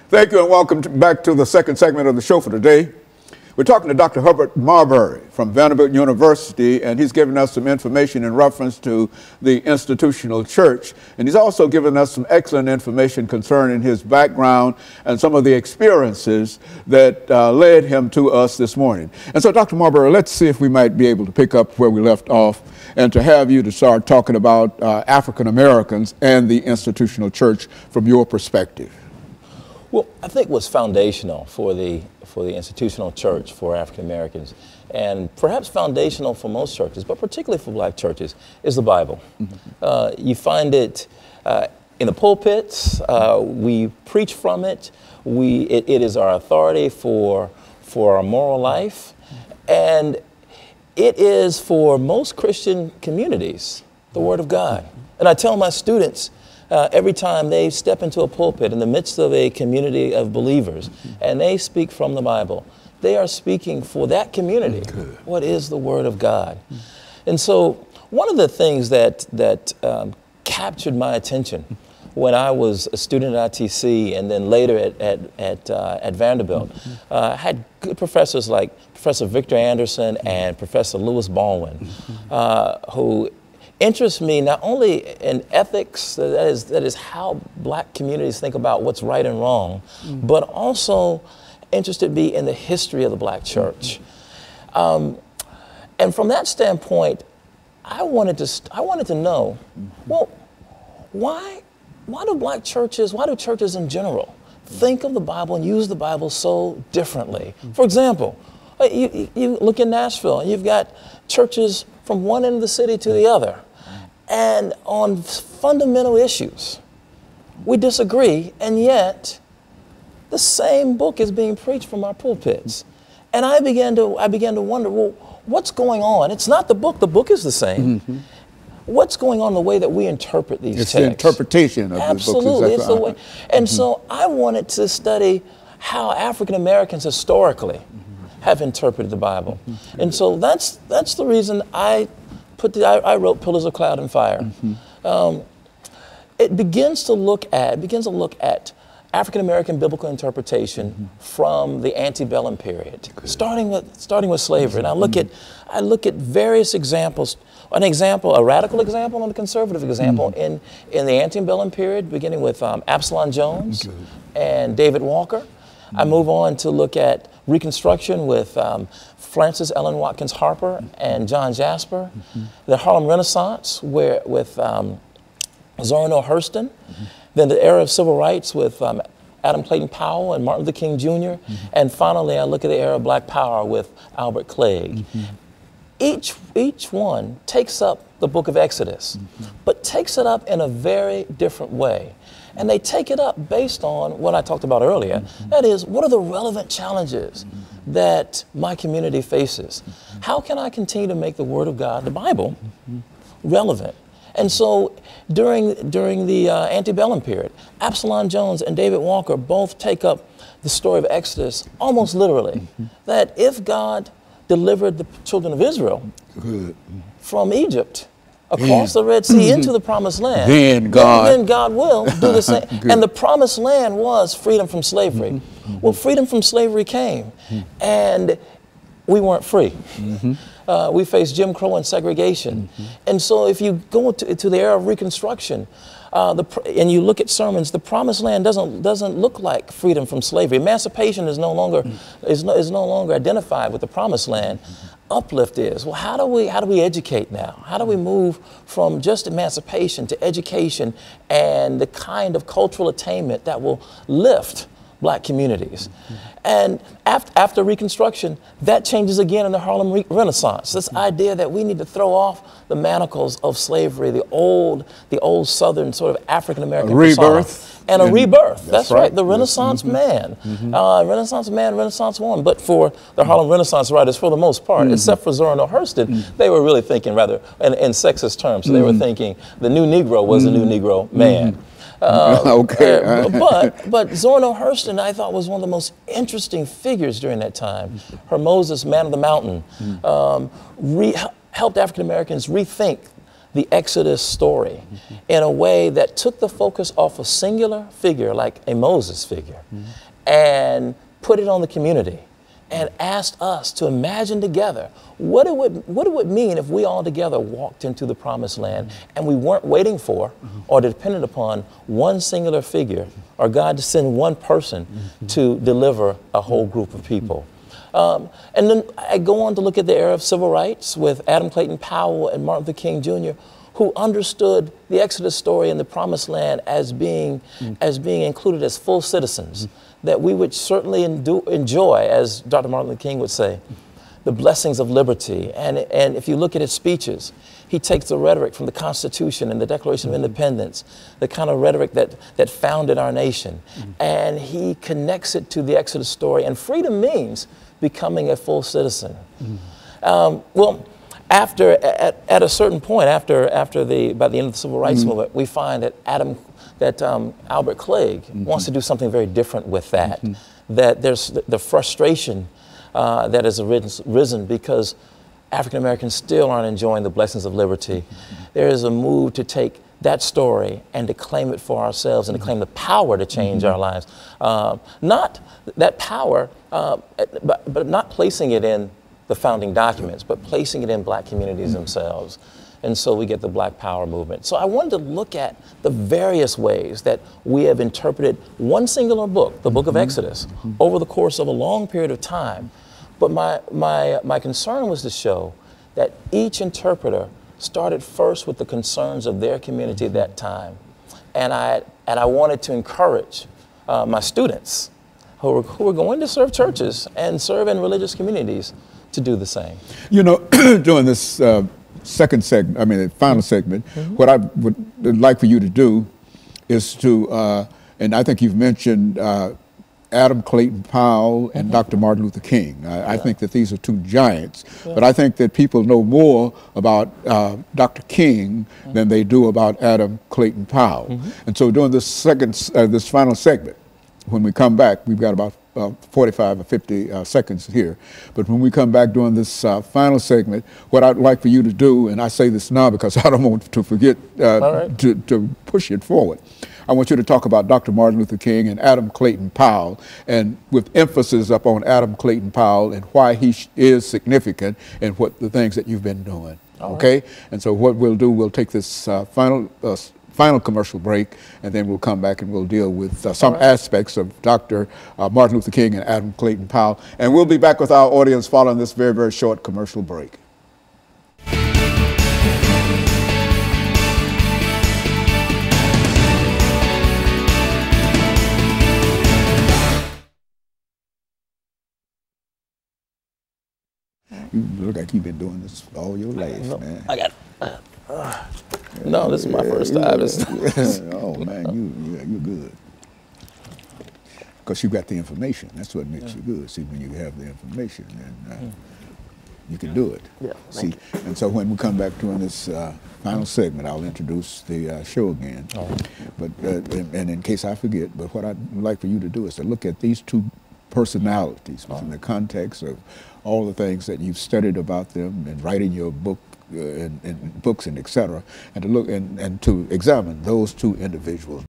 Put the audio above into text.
Thank you and welcome back to the second segment of the show for today. We're talking to Dr. Herbert Marbury from Vanderbilt University, and he's giving us some information in reference to the institutional church. And he's also given us some excellent information concerning his background and some of the experiences that led him to us this morning. And so, Dr. Marbury, let's see if we might be able to pick up where we left off and to have you to start talking about African Americans and the institutional church from your perspective. Well, I think what's foundational for the institutional church for African Americans, and perhaps foundational for most churches, but particularly for black churches, is the Bible. You find it in the pulpits. We preach from it. It is our authority for our moral life, and it is for most Christian communities the Word of God. And I tell my students, every time they step into a pulpit in the midst of a community of believers and they speak from the Bible, they are speaking for that community. What is the Word of God? And so one of the things that captured my attention when I was a student at ITC and then later at Vanderbilt, I had good professors like Professor Victor Anderson and Professor Lewis Baldwin, who interests me not only in ethics, that is how black communities think about what's right and wrong, but also interested me in the history of the black church. And from that standpoint, I wanted to know, well, why do black churches, why do churches in general think of the Bible and use the Bible so differently? For example, you look in Nashville and you've got churches from one end of the city to the other. And on fundamental issues, we disagree, and yet the same book is being preached from our pulpits. And I began to wonder, well, what's going on? It's not the book is the same. What's going on in the way that we interpret these texts? It's the interpretation of Absolutely, the book. It's the way. And so I wanted to study how African Americans historically have interpreted the Bible. And so that's the reason I wrote Pillars of Cloud and Fire. It begins to look at African American biblical interpretation from the antebellum period, starting with slavery. And I look at various examples. A radical example and a conservative example in the antebellum period, beginning with Absalom Jones and David Walker. I move on to look at Reconstruction with Frances Ellen Watkins Harper and John Jasper. The Harlem Renaissance with Zora Neale Hurston. Then the era of civil rights with Adam Clayton Powell and Martin Luther King Jr. And finally, I look at the era of Black Power with Albert Clegg. Each one takes up the book of Exodus, but takes it up in a very different way. And they take it up based on what I talked about earlier. That is, what are the relevant challenges that my community faces? How can I continue to make the Word of God, the Bible, relevant? And so during the antebellum period, Absalom Jones and David Walker both take up the story of Exodus almost literally. That if God delivered the children of Israel from Egypt, across the Red Sea into the Promised Land, then God will do the same. And the Promised Land was freedom from slavery. Well, freedom from slavery came, and we weren't free. We faced Jim Crow and segregation. And so if you go to the era of Reconstruction, and you look at sermons, the Promised Land doesn't look like freedom from slavery. Emancipation is no longer identified with the Promised Land. Uplift is, well, how do we educate now? How do we move from just emancipation to education and the kind of cultural attainment that will lift black communities? And after Reconstruction, that changes again in the Harlem Renaissance. This idea that we need to throw off the manacles of slavery, the old Southern sort of African American rebirth. And a rebirth. That's right. The Renaissance man. Renaissance man, Renaissance woman. But for the Harlem Renaissance writers, for the most part, except for Zora Neale Hurston, they were really thinking rather in sexist terms. So they were thinking the new Negro was the new Negro man. But Zora Neale Hurston, I thought, was one of the most interesting figures during that time. Her Moses, Man of the Mountain, helped African Americans rethink the Exodus story in a way that took the focus off a singular figure like a Moses figure and put it on the community and asked us to imagine together what it would mean if we all together walked into the promised land and we weren't waiting for or dependent upon one singular figure or God to send one person to deliver a whole group of people. And then I go on to look at the era of civil rights with Adam Clayton Powell and Martin Luther King Jr., who understood the Exodus story and the promised land as being included as full citizens, that we would certainly enjoy, as Dr. Martin Luther King would say, the blessings of liberty. And if you look at his speeches, he takes the rhetoric from the Constitution and the Declaration of Independence, the kind of rhetoric that founded our nation, and he connects it to the Exodus story. And freedom means becoming a full citizen. Well, at a certain point, by the end of the civil rights movement, we find that Albert Clegg wants to do something very different with that. That there's the frustration that has risen because African Americans still aren't enjoying the blessings of liberty. There is a move to take that story and to claim it for ourselves and to claim the power to change our lives. Not that power, but not placing it in the founding documents, but placing it in black communities themselves. And so we get the Black Power movement. So I wanted to look at the various ways that we have interpreted one singular book, the book of Exodus, over the course of a long period of time. But my concern was to show that each interpreter started first with the concerns of their community at that time. And I wanted to encourage my students who are going to serve churches and serve in religious communities to do the same. You know, during this second segment, the final segment, what I would like for you to do is to, and I think you've mentioned Adam Clayton Powell and Dr. Martin Luther King. I think that these are two giants, but I think that people know more about Dr. King than they do about Adam Clayton Powell. And so during this this final segment, when we come back, we've got about 45 or 50 seconds here. But when we come back during this final segment, what I'd like for you to do, and I say this now because I don't want to forget to push it forward. I want you to talk about Dr. Martin Luther King and Adam Clayton Powell, and with emphasis upon Adam Clayton Powell and why he is significant and what the things that you've been doing. Okay? And so what we'll do, we'll take this final commercial break, and then we'll come back and we'll deal with some aspects of Dr. Martin Luther King and Adam Clayton Powell. And we'll be back with our audience following this very, very short commercial break. You look like you've been doing this all your life, man. I got no, this is my first time. Oh man, you're good. Because you got the information. That's what makes you good. See, when you have the information, then you can do it. Yeah. See, and so when we come back during this final segment, I'll introduce the show again. But and in case I forget, but what I'd like for you to do is to look at these two personalities within the context of all the things that you've studied about them and writing your book and books and etc. And to look and to examine those two individuals.